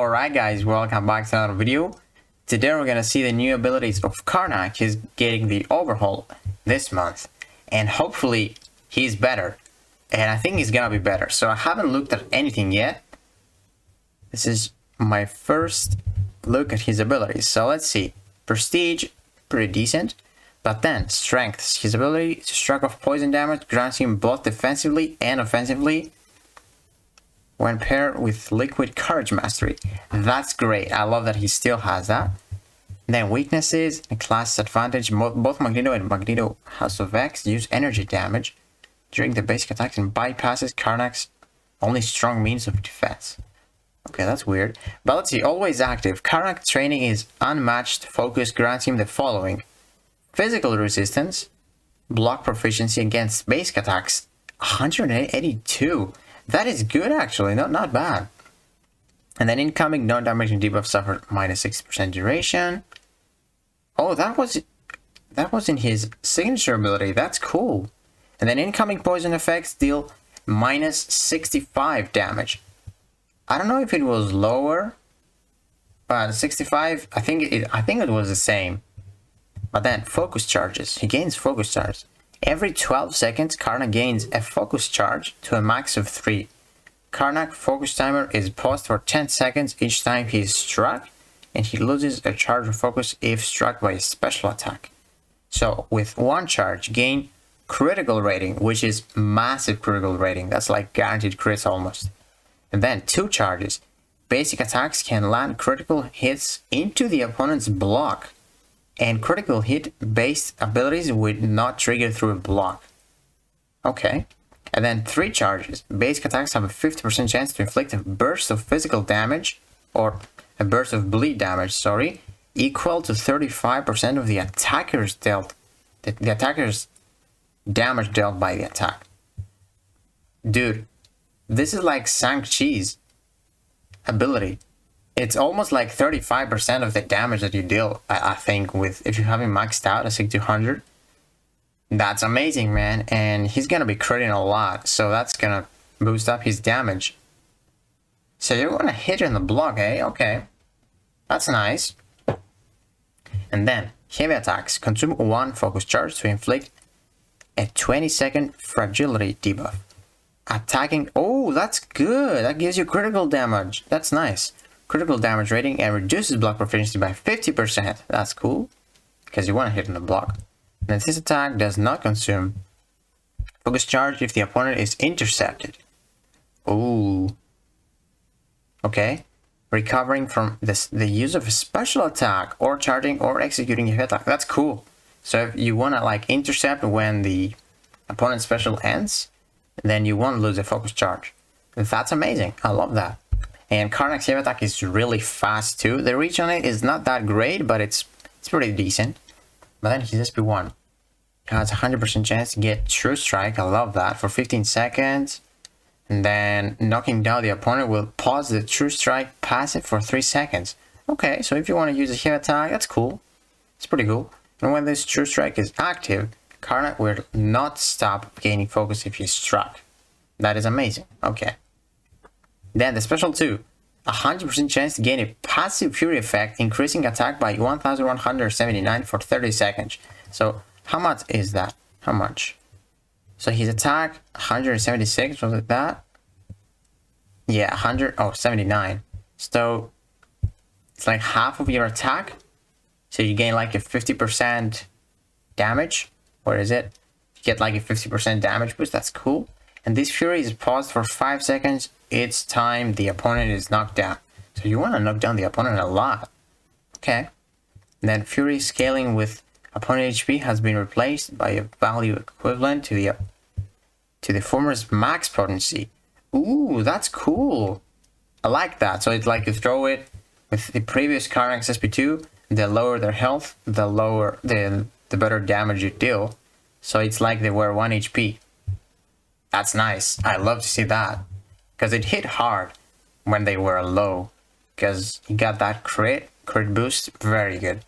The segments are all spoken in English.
Alright guys, welcome back to another video. Today we're gonna see the new abilities of Karnak. He's getting the overhaul this month and hopefully he's better. And I think he's gonna be better. So I haven't looked at anything yet. This is my first look at his abilities. So let's see. Prestige, pretty decent. But then Strength, his ability to strike off poison damage grants him both defensively and offensively when paired with Liquid Courage Mastery. That's great. I love that he still has that. Then weaknesses and class advantage. Both Magneto and Magneto House of X use energy damage during the basic attacks and bypasses Karnak's only strong means of defense. Okay, that's weird. But let's see. Always active. Karnak training is unmatched. Focus grants him the following: physical resistance, block proficiency against basic attacks, 182. That is good actually, not bad. And then incoming non-damaging debuff suffered minus 60% duration. Oh, that was in his signature ability. That's cool. And then incoming poison effects deal minus 65 damage. I don't know if it was lower, but 65. I think it was the same. But then focus charges. He gains focus charge. Every 12 seconds, Karnak gains a focus charge to a max of 3. Karnak focus timer is paused for 10 seconds each time he is struck, and he loses a charge of focus if struck by a special attack. So with one charge, gain critical rating, which is massive critical rating. That's like guaranteed crits almost. And then 2 charges. Basic attacks can land critical hits into the opponent's block, and critical hit based abilities would not trigger through a block. Okay. And then 3 charges. Basic attacks have a 50% chance to inflict a burst of physical damage, or a burst of bleed damage, sorry, equal to 35% of the attacker's the attacker's damage dealt by the attack. Dude, this is like Shang-Chi's ability. It's almost like 35% of the damage that you deal, I think, with if you have him maxed out at 6200. That's amazing, man. And he's gonna be critting a lot, so that's gonna boost up his damage. So you're gonna hit in the block, eh? Okay. That's nice. And then heavy attacks consume 1 focus charge to inflict a 20-second fragility debuff. Attacking, oh, that's good. That gives you critical damage. That's nice. Critical damage rating and reduces block proficiency by 50%. That's cool, because you want to hit in the block. And this attack does not consume focus charge if the opponent is intercepted. Ooh. Okay. Recovering from the use of a special attack or charging or executing a hit attack. That's cool. So if you want to like intercept when the opponent's special ends, then you won't lose a focus charge. That's amazing. I love that. And Karnak's heavy attack is really fast too. The reach on it is not that great, but it's pretty decent. But then his SP1 has a 100% chance to get True Strike. I love that, for 15 seconds. And then knocking down the opponent will pause the True Strike passive for 3 seconds. Okay, so if you want to use a heavy attack, that's cool. It's pretty cool. And when this True Strike is active, Karnak will not stop gaining focus if he's struck. That is amazing. Okay. Then the special 2, 100% chance to gain a passive fury effect, increasing attack by 1179 for 30 seconds. So how much is that? How much? So his attack 176, was it that? Yeah, 79. So it's like half of your attack. So you gain like a 50% damage. What is it? You get like a 50% damage boost. That's cool. And this fury is paused for 5 seconds each time the opponent is knocked down. So you want to knock down the opponent a lot. Okay. And then fury scaling with opponent HP has been replaced by a value equivalent to the former's max potency. Ooh, that's cool. I like that. So it's like you throw it with the previous Karnak's SP2, the lower their health, the better damage you deal. So it's like they were 1 HP. That's nice. I love to see that, because it hit hard when they were low, because you got that crit boost. Very good.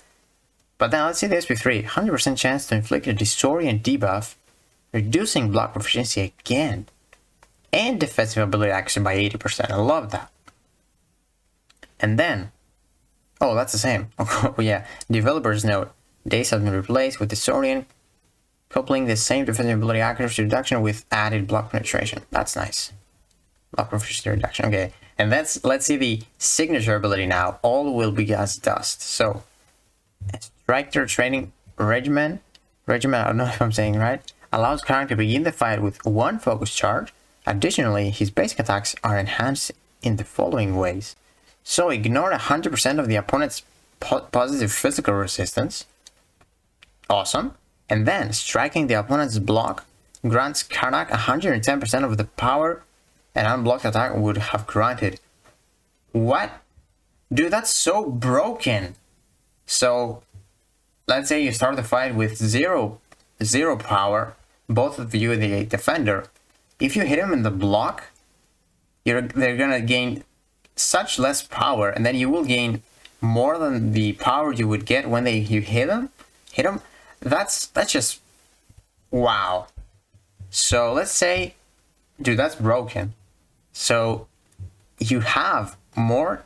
But then let's see the SP3. 100% chance to inflict a disorient debuff, reducing block proficiency again, and defensive ability action by 80%. I love that. And then, oh, that's the same. Oh yeah, developers note, days have been replaced with Disorient, coupling the same defensive ability accuracy reduction with added block penetration. That's nice. Block proficiency reduction, okay. And let's see the signature ability now. All will be as dust. So, Striker Training Regimen, I don't know if I'm saying right, allows Karnak to begin the fight with one focus charge. Additionally, his basic attacks are enhanced in the following ways. So ignore 100% of the opponent's positive physical resistance. Awesome. And then, striking the opponent's block grants Karnak 110% of the power an unblocked attack would have granted. What? Dude, that's so broken. So, let's say you start the fight with zero power, both of you the defender. If you hit him in the block, they're gonna gain such less power, and then you will gain more than the power you would get when you hit him. That's just wow. So let's say, dude, that's broken. So you have more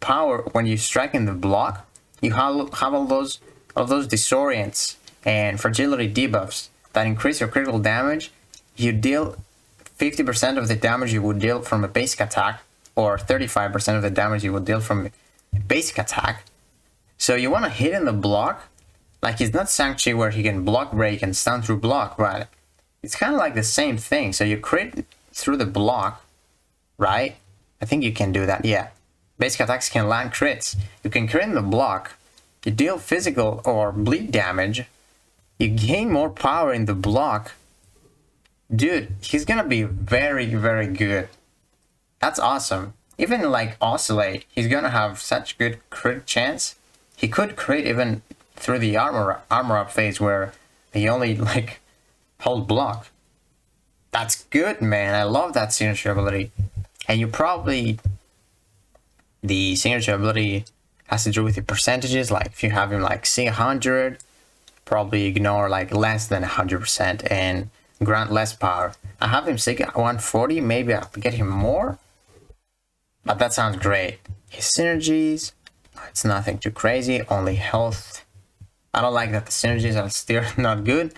power when you strike in the block. You have all those disorients and fragility debuffs that increase your critical damage. You deal 50% of the damage you would deal from a basic attack, or 35% of the damage you would deal from a basic attack. So you want to hit in the block. Like, it's not Sanctuary where he can block break and stun through block, but it's kind of like the same thing. So you crit through the block, right? I think you can do that, yeah. Basic attacks can land crits. You can crit in the block. You deal physical or bleed damage. You gain more power in the block. Dude, he's gonna be very, very good. That's awesome. Even like Oscillate, he's gonna have such good crit chance. He could crit even through the armor up phase where he only like hold block. That's good, man. I love that signature ability. And you probably, the signature ability has to do with the percentages. Like if you have him like C100, probably ignore like less than 100% and grant less power. I have him sig 140, maybe I'll get him more. But that sounds great. His synergies, it's nothing too crazy, only health. I don't like that the synergies are still not good.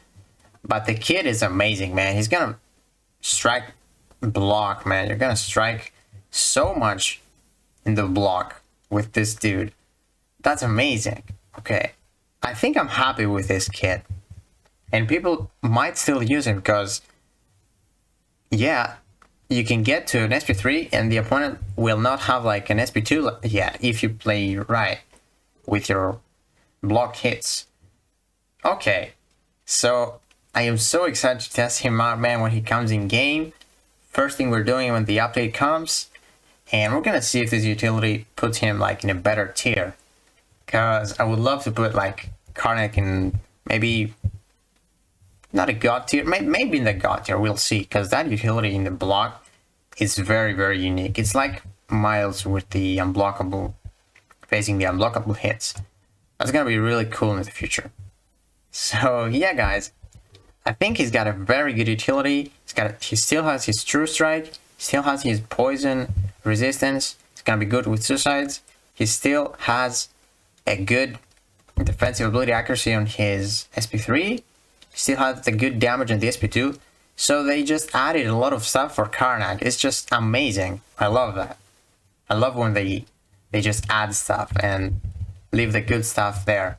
But the kid is amazing, man. He's gonna strike block, man. You're gonna strike so much in the block with this dude. That's amazing. Okay, I think I'm happy with this kid. And people might still use him because, yeah, you can get to an SP3 and the opponent will not have like an SP2 yet if you play right with your block hits. Okay, so I am so excited to test him out, man, when he comes in game. First thing we're doing when the update comes, and we're gonna see if this utility puts him like in a better tier. Cause I would love to put like Karnak in maybe not a god tier, maybe in the god tier, we'll see. Cause that utility in the block is very, very unique. It's like Miles with the unblockable, facing the unblockable hits. That's gonna be really cool in the future. So yeah, guys, I think he's got a very good utility. He still has his True Strike, still has his poison resistance. It's gonna be good with suicides. He still has a good defensive ability accuracy on his SP3. Still has the good damage on the SP2. So they just added a lot of stuff for Karnak. It's just amazing. I love that. I love when they just add stuff and leave the good stuff there.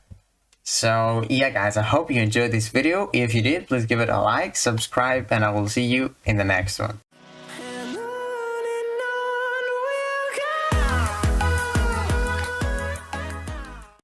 So yeah, guys, I hope you enjoyed this video. If you did, please give it a like, subscribe, and I will see you in the next one.